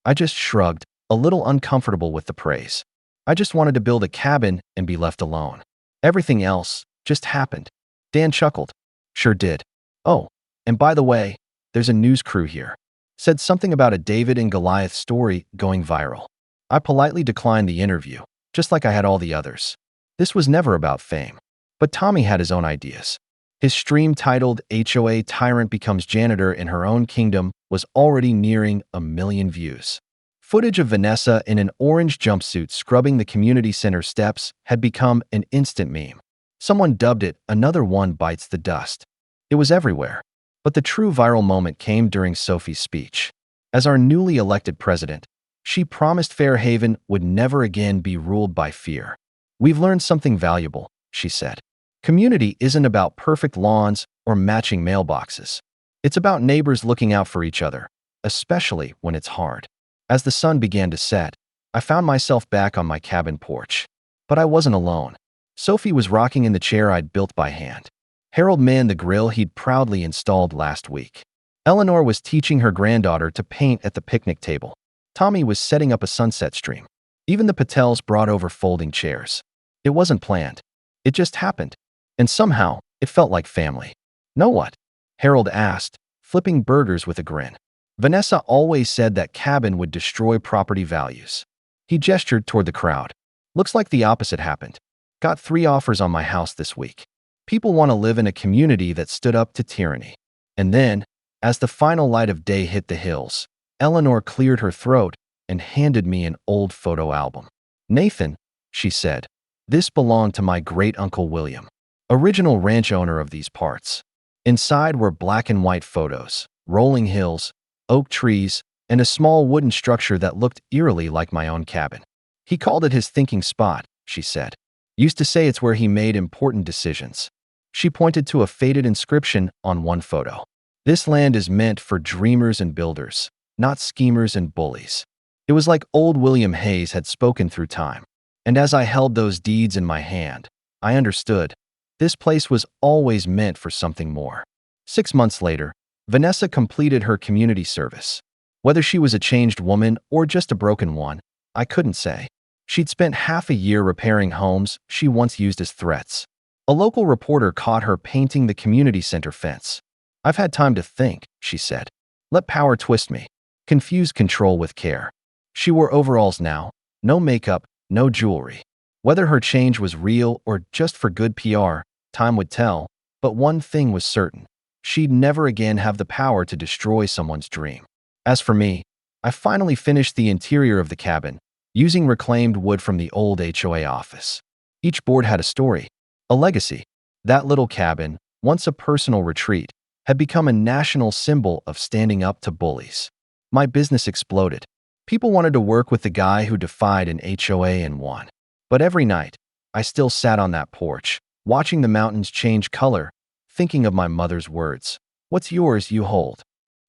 I just shrugged, a little uncomfortable with the praise. I just wanted to build a cabin and be left alone. Everything else just happened. Dan chuckled. "Sure did. Oh, and by the way, there's a news crew here." Said something about a David and Goliath story going viral. I politely declined the interview, just like I had all the others. This was never about fame. But Tommy had his own ideas. His stream titled HOA Tyrant Becomes Janitor in Her Own Kingdom was already nearing 1 million views. Footage of Vanessa in an orange jumpsuit scrubbing the community center steps had become an instant meme. Someone dubbed it "Another One Bites the Dust." It was everywhere. But the true viral moment came during Sophie's speech. As our newly elected president, she promised Fairhaven would never again be ruled by fear. "We've learned something valuable," she said. "Community isn't about perfect lawns or matching mailboxes. It's about neighbors looking out for each other, especially when it's hard." As the sun began to set, I found myself back on my cabin porch. But I wasn't alone. Sophie was rocking in the chair I'd built by hand. Harold manned the grill he'd proudly installed last week. Eleanor was teaching her granddaughter to paint at the picnic table. Tommy was setting up a sunset stream. Even the Patels brought over folding chairs. It wasn't planned. It just happened. And somehow, it felt like family. "Know what?" Harold asked, flipping burgers with a grin. "Vanessa always said that cabin would destroy property values." He gestured toward the crowd. "Looks like the opposite happened. Got 3 offers on my house this week. People want to live in a community that stood up to tyranny." And then, as the final light of day hit the hills, Eleanor cleared her throat and handed me an old photo album. "Nathan," she said, "this belonged to my great-uncle William, original ranch owner of these parts." Inside were black and white photos, rolling hills, oak trees, and a small wooden structure that looked eerily like my own cabin. "He called it his thinking spot," she said. "Used to say it's where he made important decisions." She pointed to a faded inscription on one photo. "This land is meant for dreamers and builders, not schemers and bullies." It was like old William Hayes had spoken through time. And as I held those deeds in my hand, I understood. This place was always meant for something more. 6 months later, Vanessa completed her community service. Whether she was a changed woman or just a broken one, I couldn't say. She'd spent half a year repairing homes she once used as threats. A local reporter caught her painting the community center fence. "I've had time to think," she said. "Let power twist me. Confuse control with care." She wore overalls now, no makeup, no jewelry. Whether her change was real or just for good PR, time would tell, but one thing was certain. She'd never again have the power to destroy someone's dream. As for me, I finally finished the interior of the cabin, using reclaimed wood from the old HOA office. Each board had a story, a legacy. That little cabin, once a personal retreat, had become a national symbol of standing up to bullies. My business exploded. People wanted to work with the guy who defied an HOA and won. But every night, I still sat on that porch, watching the mountains change color, thinking of my mother's words. "What's yours, you hold."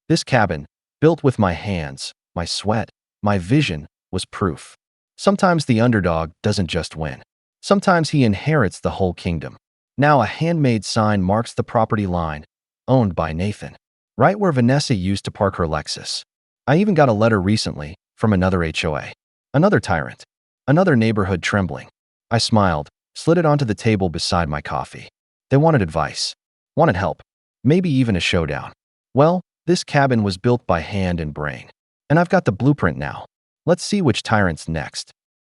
This cabin, built with my hands, my sweat, my vision, was proof. Sometimes the underdog doesn't just win. Sometimes he inherits the whole kingdom. Now a handmade sign marks the property line, owned by Nathan, right where Vanessa used to park her Lexus. I even got a letter recently from another HOA. Another tyrant. Another neighborhood trembling. I smiled, slid it onto the table beside my coffee. They wanted advice. Wanted help. Maybe even a showdown. Well, this cabin was built by hand and brain. And I've got the blueprint now. Let's see which tyrant's next.